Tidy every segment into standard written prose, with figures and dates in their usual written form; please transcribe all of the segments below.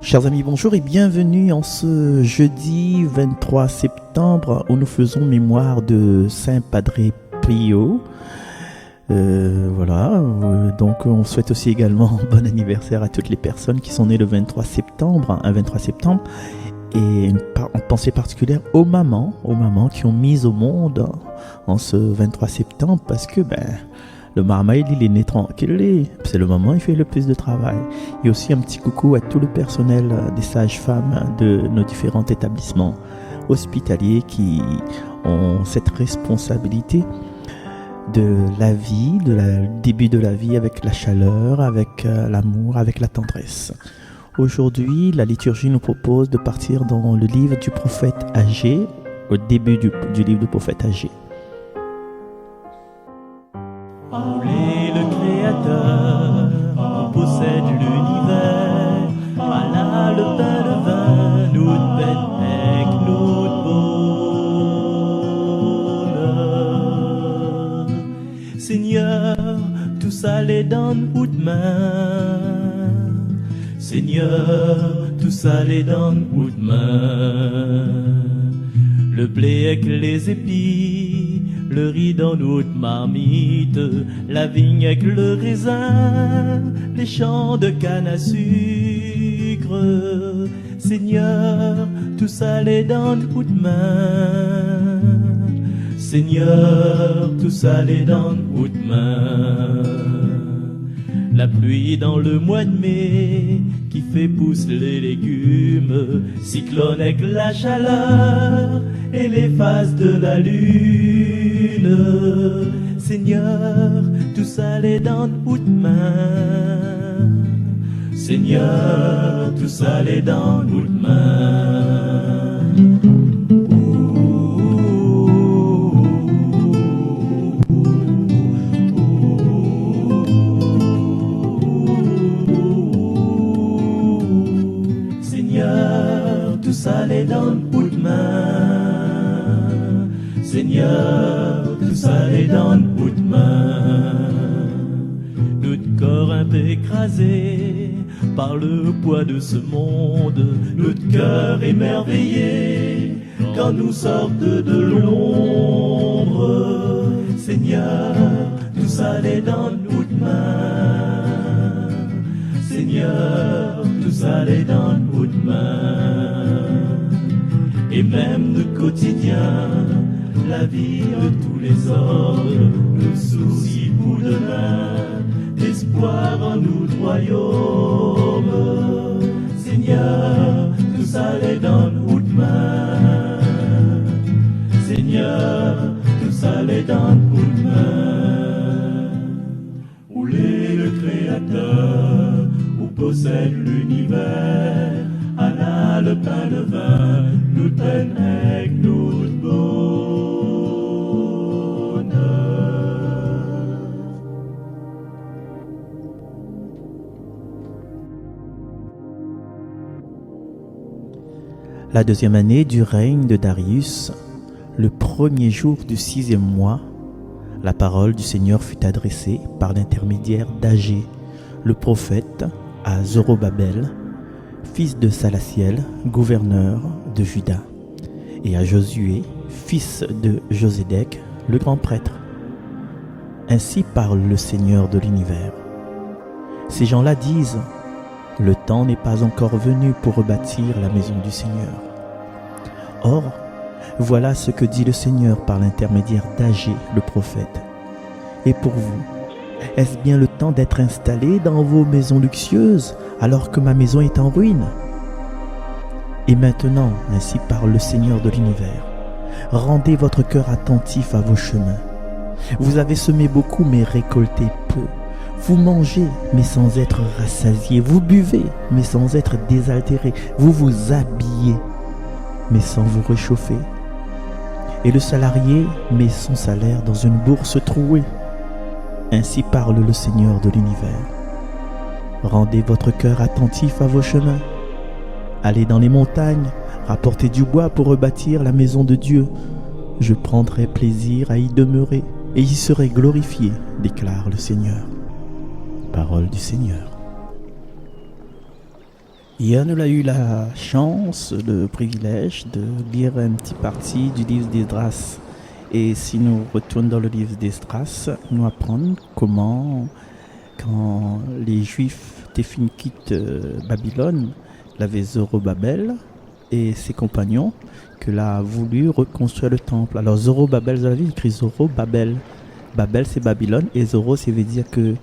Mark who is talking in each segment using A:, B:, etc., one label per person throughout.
A: Chers amis, bonjour et bienvenue en ce jeudi 23 septembre où nous faisons mémoire de Saint Padre Pio. Donc on souhaite aussi également bon anniversaire à toutes les personnes qui sont nées le 23 septembre, et une pensée particulière aux mamans qui ont mis au monde en ce 23 septembre parce que le marmaille, il est né tranquille, c'est le moment où il fait le plus de travail. Et aussi un petit coucou à tout le personnel des sages-femmes de nos différents établissements hospitaliers qui ont cette responsabilité de la vie, début de la vie avec la chaleur, avec l'amour, avec la tendresse. Aujourd'hui, la liturgie nous propose de partir dans le livre du prophète Agé, au début du livre du prophète Agé.
B: Lui, le Créateur, on possède l'univers. Allah, le pain, le vin, nous peine avec nous bonheur. Seigneur, tout ça les donne ou de main. Seigneur, tout ça les donne ou de main. Le blé avec les épis, le riz dans notre marmite, la vigne avec le raisin, les champs de canne à sucre. Seigneur, tout ça les donne ou de main. Seigneur, tout ça les donne ou de main. La pluie dans le mois de mai qui fait pousser les légumes, cyclone avec la chaleur et les phases de la lune. Seigneur, tout ça les donne ou de main. Seigneur, tout ça les donne ou de main. Seigneur, tout ça les donne ou de main. Seigneur, tout ça les donne ou de main. Notre corps un peu écrasé par le poids de ce monde, notre cœur émerveillé quand nous sortent de l'ombre. Seigneur, tout ça les donne ou de main. Seigneur, tout ça les donne ou de main. Et même le quotidien, la vie de tous les hommes, le souci pour demain, l'espoir en nous royaume. Seigneur, tout ça les donne ou de main. Seigneur, tout ça les donne ou de main. Où est le Créateur, où possède l'univers, Allah, le pain, le vin, nous peine avec notre bonheur.
A: La deuxième année du règne de Darius, le premier jour du 6e mois, la parole du Seigneur fut adressée par l'intermédiaire d'Agé, le prophète, à Zorobabel, fils de Salatiel, gouverneur de Juda, et à Josué, fils de Josédek, le grand prêtre. Ainsi parle le Seigneur de l'univers. Ces gens-là disent, le temps n'est pas encore venu pour rebâtir la maison du Seigneur. Or, voilà ce que dit le Seigneur par l'intermédiaire d'Agé, le prophète. Et pour vous, est-ce bien le temps d'être installé dans vos maisons luxueuses alors que ma maison est en ruine? Et maintenant, ainsi parle le Seigneur de l'univers, rendez votre cœur attentif à vos chemins. Vous avez semé beaucoup mais récolté peu. Vous mangez mais sans être rassasié. Vous buvez mais sans être désaltéré. Vous vous habillez mais sans vous réchauffer. Et le salarié met son salaire dans une bourse trouée. Ainsi parle le Seigneur de l'univers. Rendez votre cœur attentif à vos chemins. Allez dans les montagnes, rapportez du bois pour rebâtir la maison de Dieu. Je prendrai plaisir à y demeurer et y serai glorifié, déclare le Seigneur. Parole du Seigneur. Hier, nous avons eu la chance, le privilège de lire un petit parti du livre d'Esdras. Et si nous retournons dans le livre d'Esdras, nous apprenons comment, quand les Juifs quittent Babylone, il y avait Zorobabel et ses compagnons qu'il a voulu reconstruire le temple. Alors Zorobabel, vous avez écrit Zorobabel. Babel, c'est Babylone, et Zoro, ça veut dire que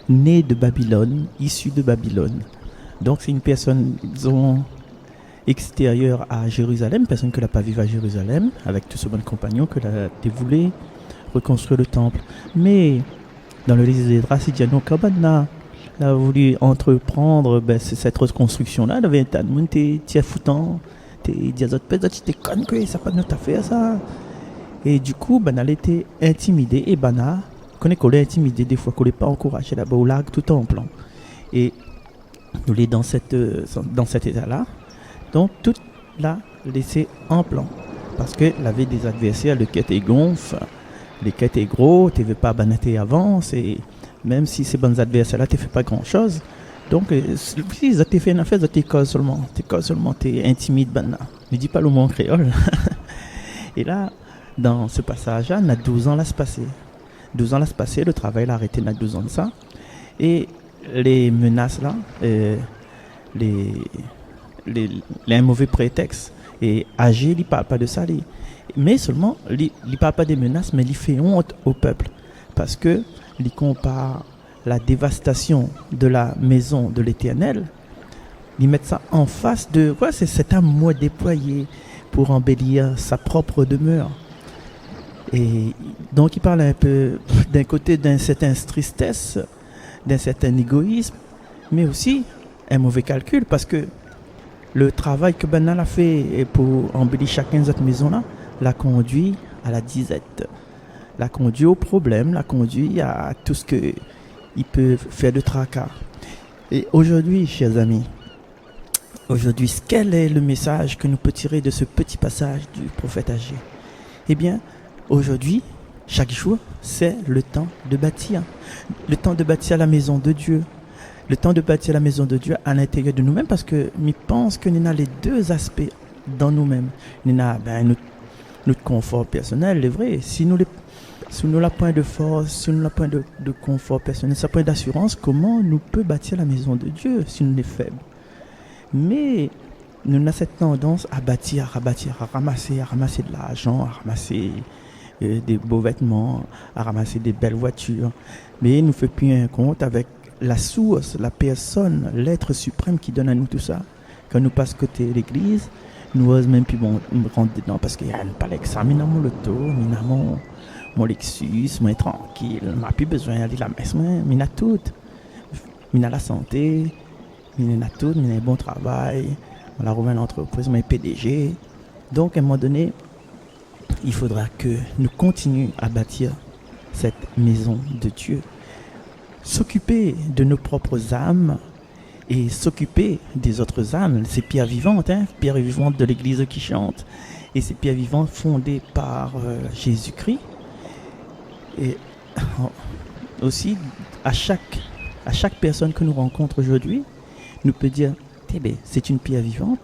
A: né de Babylone, issu de Babylone. Donc c'est une personne, disons, extérieure à Jérusalem, personne que n'a pas vécu à Jérusalem, avec tous ses bons compagnons, que l'a voulu reconstruire le temple. Mais dans le livre d'Esdras, il dit non, quand on a voulu entreprendre cette reconstruction-là, il y avait un tas de monde, t'es foutant, t'es t'es conne, ça n'a pas de notre affaire, ça. Et du coup, elle a été intimidée, et qu'on est intimidé des fois, qu'on n'est pas encouragé là-bas au lac, tout en plan. Et nous sommes dans cet état-là. Donc, tout là, laissé en plan. Parce qu'il avait des adversaires, le quête est gonfle, les quêtes est gros, tu ne veux pas banater avant, même si ces bons adversaires-là, tu ne fais pas grand-chose. Donc, si tu fais une affaire, tu causes seulement, tu intimides. Ne dis pas le mot en créole. Et là, dans ce passage-là, on a 12 ans là se passer. 12 ans là se passer, le travail l'a arrêté, on a 12 ans de ça. Et les menaces là, les mauvais prétextes. Et Agé, il ne parle pas de ça. Mais seulement, il ne parle pas des menaces, mais il fait honte au peuple. Parce que il compare la dévastation de la maison de l'Éternel, il met ça en face de quoi, c'est cet amour déployé pour embellir sa propre demeure. Et donc il parle un peu d'un côté d'une certaine tristesse, d'un certain égoïsme, mais aussi un mauvais calcul, parce que le travail que Banal a fait pour embellir chacune de cette maison-là l'a conduit à la disette, l'a conduit au problème, l'a conduit à tout ce qu'il peut faire de tracas. Et aujourd'hui, chers amis, quel est le message que nous pouvons tirer de ce petit passage du prophète Agé? Eh bien, aujourd'hui, chaque jour, c'est le temps de bâtir. Le temps de bâtir la maison de Dieu. Le temps de bâtir la maison de Dieu à l'intérieur de nous-mêmes, parce que je pense que nous avons les deux aspects dans nous-mêmes. Nous avons notre confort personnel, c'est vrai. Si nous avons point de force, si nous avons point de confort personnel, ça point d'assurance, comment nous peut bâtir la maison de Dieu si nous sommes faibles? Mais nous avons cette tendance à bâtir, à ramasser de l'argent, à ramasser des beaux vêtements, à ramasser des belles voitures. Mais nous ne faisons plus un compte avec la source, la personne, l'être suprême qui donne à nous tout ça. Quand nous passons côté l'église, nous n'osons même plus rentrer dedans parce qu'il n'y a pas l'examen, mais mon loto, mon Lexus, moi tranquille, je n'ai plus besoin d'aller à la messe, mais je tout. Je la santé, je tout, je un bon travail, on a rejoint l'entreprise, je PDG. Donc à un moment donné, il faudra que nous continuions à bâtir cette maison de Dieu. S'occuper de nos propres âmes et s'occuper des autres âmes, ces pierres vivantes, pierres vivantes de l'église qui chante, et ces pierres vivantes fondées par Jésus-Christ. Et aussi, à chaque personne que nous rencontrons aujourd'hui, nous peut dire, c'est une pierre vivante,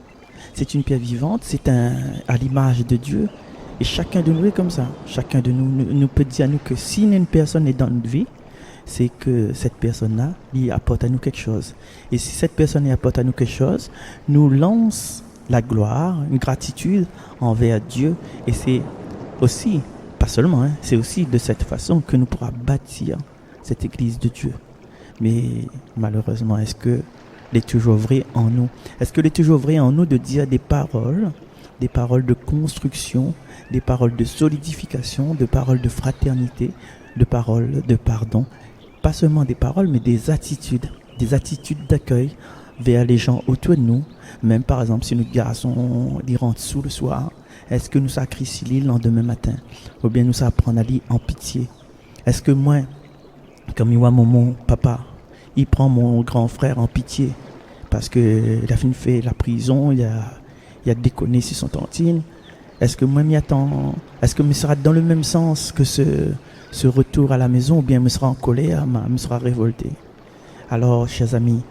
A: c'est à l'image de Dieu, et chacun de nous est comme ça. Chacun de nous peut dire à nous que si une personne est dans notre vie, c'est que cette personne-là, lui apporte à nous quelque chose. Et si cette personne apporte à nous quelque chose, nous lance la gloire, une gratitude envers Dieu. Et c'est aussi, pas seulement, c'est aussi de cette façon que nous pourrons bâtir cette église de Dieu. Mais malheureusement, est-ce que est toujours vrai en nous? Est-ce que est toujours vrai en nous de dire des paroles de construction, des paroles de solidification, des paroles de fraternité, des paroles de pardon? Pas seulement des paroles, mais des attitudes d'accueil vers les gens autour de nous. Même par exemple, si notre garçon il rentre sous le soir, est-ce que nous sacrifions le lendemain matin? Ou bien nous apprenons à lire en pitié? Est-ce que moi, comme il voit mon papa, il prend mon grand frère en pitié parce qu'il a fait la prison, il a déconné sur son tantine? Est-ce que moi m'y attends? Est-ce que me sera dans le même sens que ce retour à la maison, ou bien me sera en colère, me sera révolté? Alors, chers amis,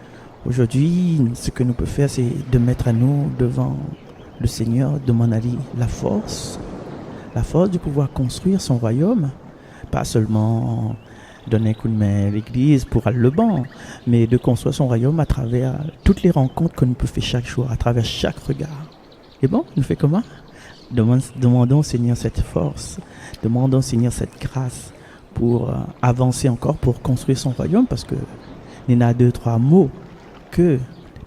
A: Aujourd'hui, ce que nous pouvons faire, c'est de mettre à nous devant le Seigneur, demander la force de pouvoir construire son royaume, pas seulement donner un coup de main à l'église pour aller le banc, mais de construire son royaume à travers toutes les rencontres que nous pouvons faire chaque jour, à travers chaque regard. Et bon, nous fait comment? Demandons au Seigneur cette force, demandons au Seigneur cette grâce pour avancer encore, pour construire son royaume, parce que il y en a 2-3 mots que,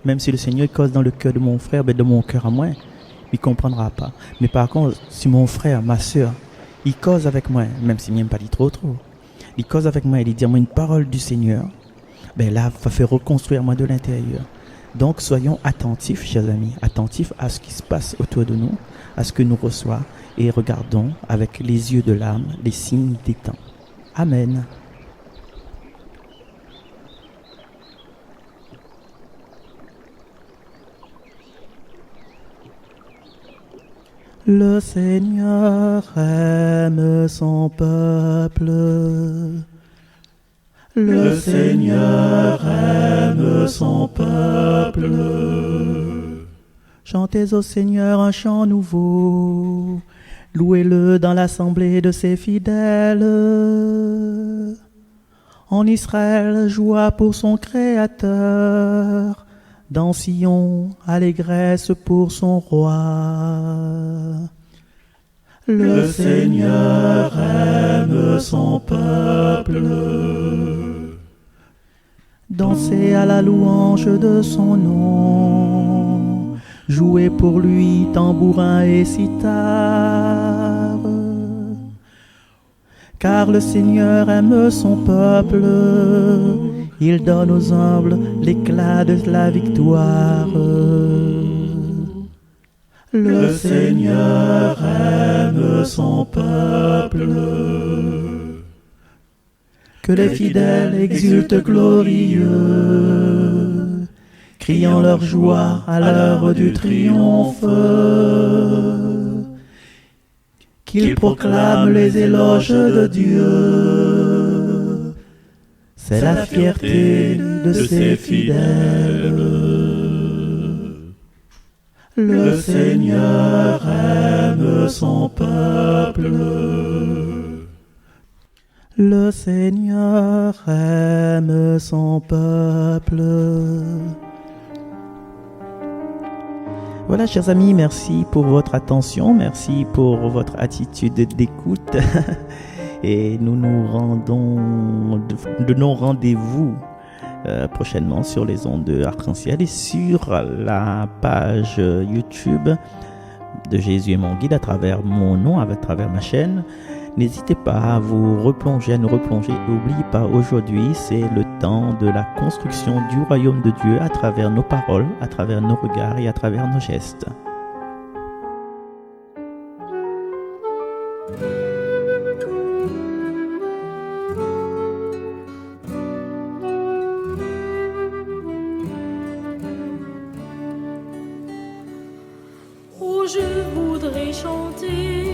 A: même si le Seigneur cause dans le cœur de mon frère, ben de mon cœur à moi, il ne comprendra pas. Mais par contre, si mon frère, ma soeur, il cause avec moi, même s'il n'aime pas dit trop, il cause avec moi, il dit moi une parole du Seigneur, ben là, ça fait reconstruire moi de l'intérieur. Donc, soyons attentifs, chers amis, attentifs à ce qui se passe autour de nous, à ce que nous reçoit, et regardons avec les yeux de l'âme les signes des temps. Amen. Le Seigneur aime son peuple. Le Seigneur aime son peuple. Chantez au Seigneur un chant nouveau. Louez-le dans l'assemblée de ses fidèles. En Israël, joie pour son Créateur. Dans Sion, allégresse pour son roi. Le Seigneur aime son peuple. Dansez à la louange de son nom. Jouez pour lui tambourin et cithare. Car le Seigneur aime son peuple. Il donne aux humbles l'éclat de la victoire. Le Seigneur aime son peuple. Que les fidèles exultent glorieux, criant leur joie à l'heure du triomphe. Qu'ils proclament les éloges de Dieu. C'est la fierté de ses fidèles. Le Seigneur aime son peuple. Le Seigneur aime son peuple. Voilà, chers amis, merci pour votre attention, merci pour votre attitude d'écoute. Et nous nous rendons de nos rendez-vous prochainement sur les ondes de Arc-en-Ciel et sur la page YouTube de Jésus est mon guide à travers mon nom, à travers ma chaîne. N'hésitez pas à vous replonger, à nous replonger. N'oubliez pas, aujourd'hui, c'est le temps de la construction du royaume de Dieu à travers nos paroles, à travers nos regards et à travers nos gestes.
C: Oh, je voudrais chanter,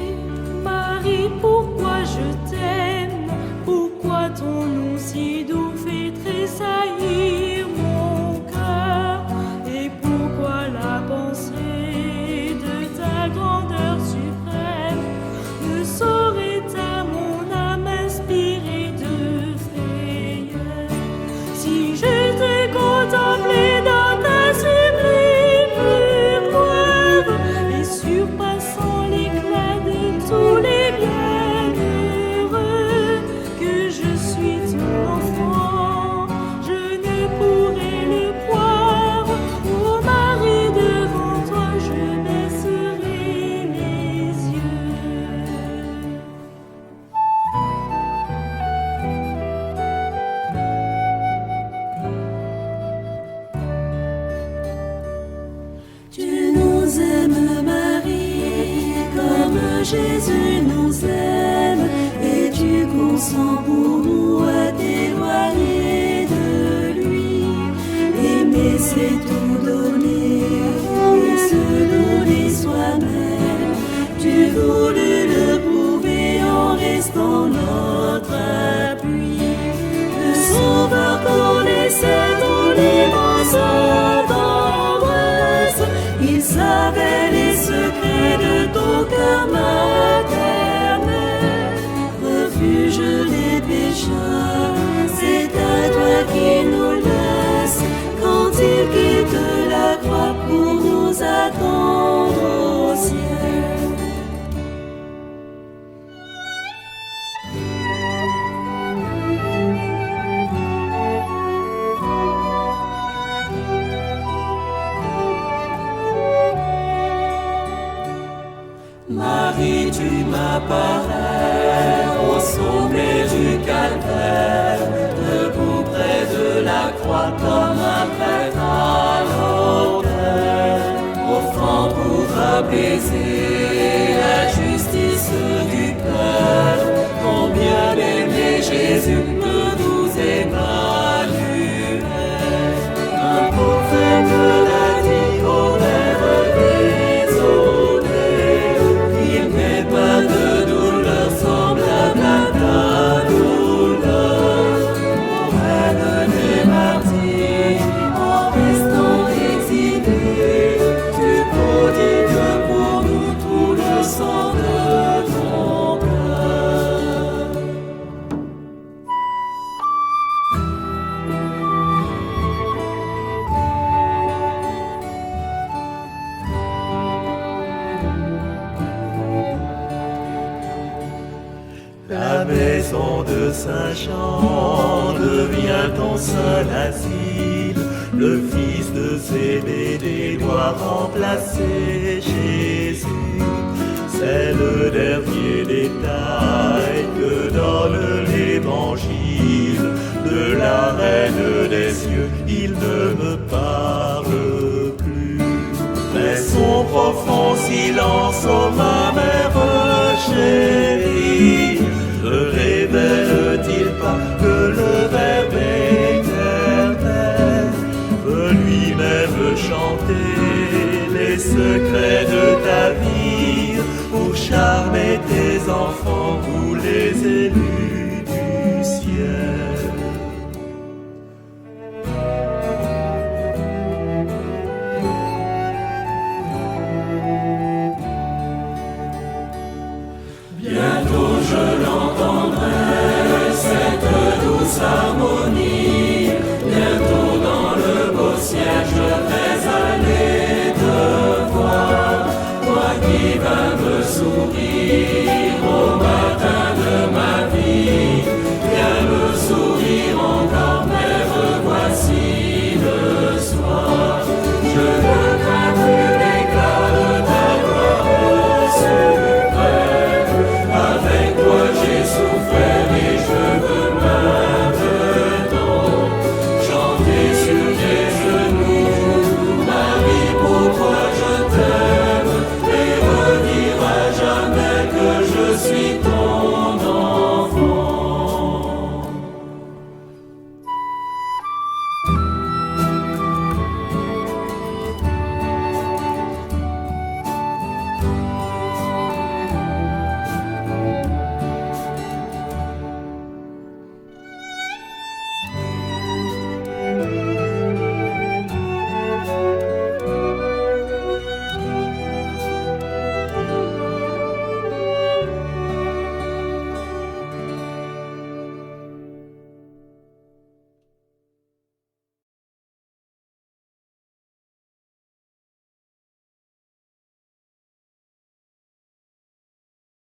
C: Marie, pourquoi je t'aime, pourquoi ton nom si doux fait tressaillir mon cœur, et pourquoi la pensée de ta grandeur suprême ne saurait à mon âme inspirer de frayeur. Si je t'ai contemplé dans ta sublime gloire, et surpassant l'éclat de tous les bienheureux, que je suis ton enfant, je ne pourrai le croire. Ô Marie, devant toi je baisserai mes yeux. Tu nous aimes, Marie, comme Jésus nous aime, et tu consens pour nous à t'éloigner de lui. Aimer, c'est tout donner, et se donner soi-même. Tu voulus le prouver en restant notre appui. Le Sauveur connaissait ton immense pécheurs. C'est à toi qu'il nous laisse quand il quitte la croix pour nous attendre au ciel. Marie, tu m'apparais au sommet du calvaire, debout près de la croix comme un prêtre à l'autel, offrant pour apaiser la justice du cœur. Ton bien-aimé Jésus, le doux Emmanuel, un prophète l'a dit au Père désolé. Il n'est pas de douleur semblable à ta douleur. Ô reine des martyrs, en restant exilé, tu prodigues pour nous tout le sang de ton cœur.
D: La maison de Saint-Jean devient ton seul asile. Le fils de Zébédée doit remplacer Jésus. C'est le dernier détail que donne l'évangile de la Reine des cieux. Il ne me parle plus, mais son profond silence, ô ma mère chérie, ne révèle-t-il pas que le Verbe éternel veut lui-même chanter les secrets de ta vie pour charmer tes enfants, vous les élus?